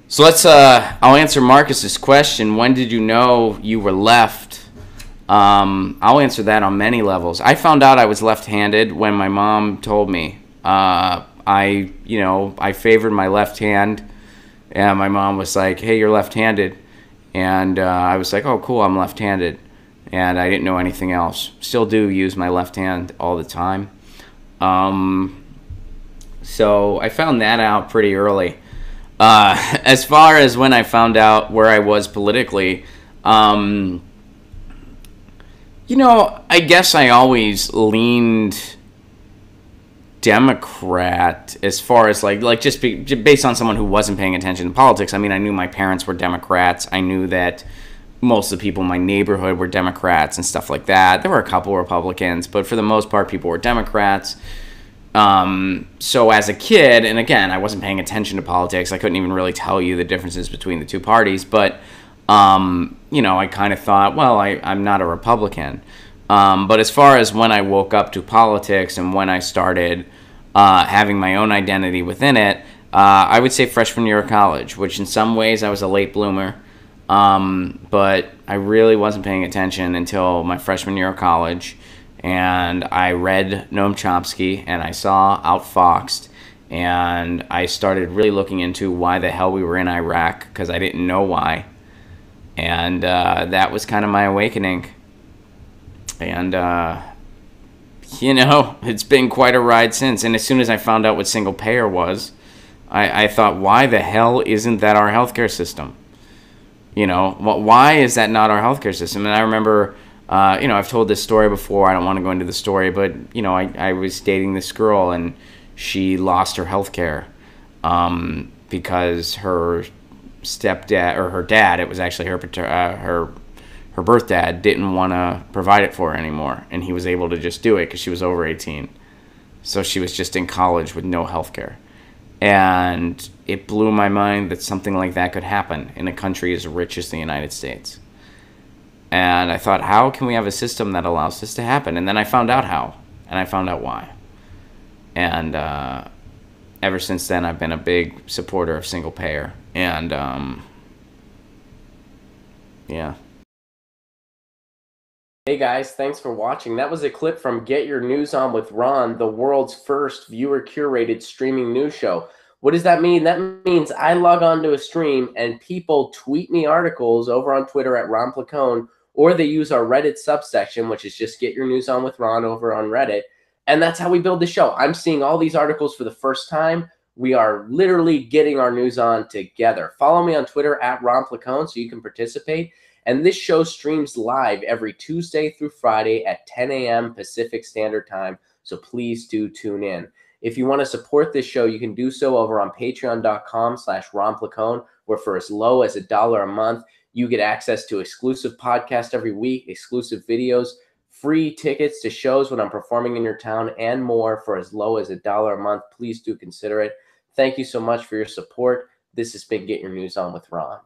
So I'll answer Marcus's question. When did you know you were left? I'll answer that on many levels. I found out I was left-handed when my mom told me. I favored my left hand, and my mom was like, "Hey, you're left-handed," and I was like, "Oh, cool, I'm left-handed," and I didn't know anything else. Still do use my left hand all the time. So I found that out pretty early. As far as when I found out where I was politically, I guess I always leaned Democrat as far as just based on someone who wasn't paying attention to politics. I mean, I knew my parents were Democrats. I knew that most of the people in my neighborhood were Democrats and stuff like that. There were a couple Republicans, but for the most part, people were Democrats. So as a kid, and again, I wasn't paying attention to politics. I couldn't even really tell you the differences between the two parties, but I kind of thought, well, I'm not a Republican. But as far as when I woke up to politics and when I started having my own identity within it, I would say freshman year of college, which in some ways I was a late bloomer. But I really wasn't paying attention until my freshman year of college. And I read Noam Chomsky, and I saw Outfoxed, and I started really looking into why the hell we were in Iraq, because I didn't know why. And that was kind of my awakening. And, it's been quite a ride since. And as soon as I found out what single payer was, I thought, why the hell isn't that our healthcare system? Why is that not our healthcare system? And I remember... I've told this story before. I don't want to go into the story, but, I was dating this girl, and she lost her health care because her stepdad, or her dad, it was actually her birth dad, didn't want to provide it for her anymore, and he was able to just do it because she was over 18. So she was just in college with no health care. And it blew my mind that something like that could happen in a country as rich as the United States. And I thought, how can we have a system that allows this to happen? And then I found out how, and I found out why. And ever since then, I've been a big supporter of single payer. And, yeah. Hey guys, thanks for watching. That was a clip from Get Your News On with Ron, the world's first viewer-curated streaming news show. What does that mean? That means I log on to a stream and people tweet me articles over on Twitter at Ron Placone, or they use our Reddit subsection, which is just Get Your News On with Ron over on Reddit. And that's how we build the show. I'm seeing all these articles for the first time. We are literally getting our news on together. Follow me on Twitter at Ron Placone so you can participate. And this show streams live every Tuesday through Friday at 10 a.m. Pacific Standard Time. So please do tune in. If you want to support this show, you can do so over on patreon.com/Ron Placone, where for as low as $1 a month, you get access to exclusive podcasts every week, exclusive videos, free tickets to shows when I'm performing in your town, and more for as low as $1 a month. Please do consider it. Thank you so much for your support. This has been Get Your News On with Ron.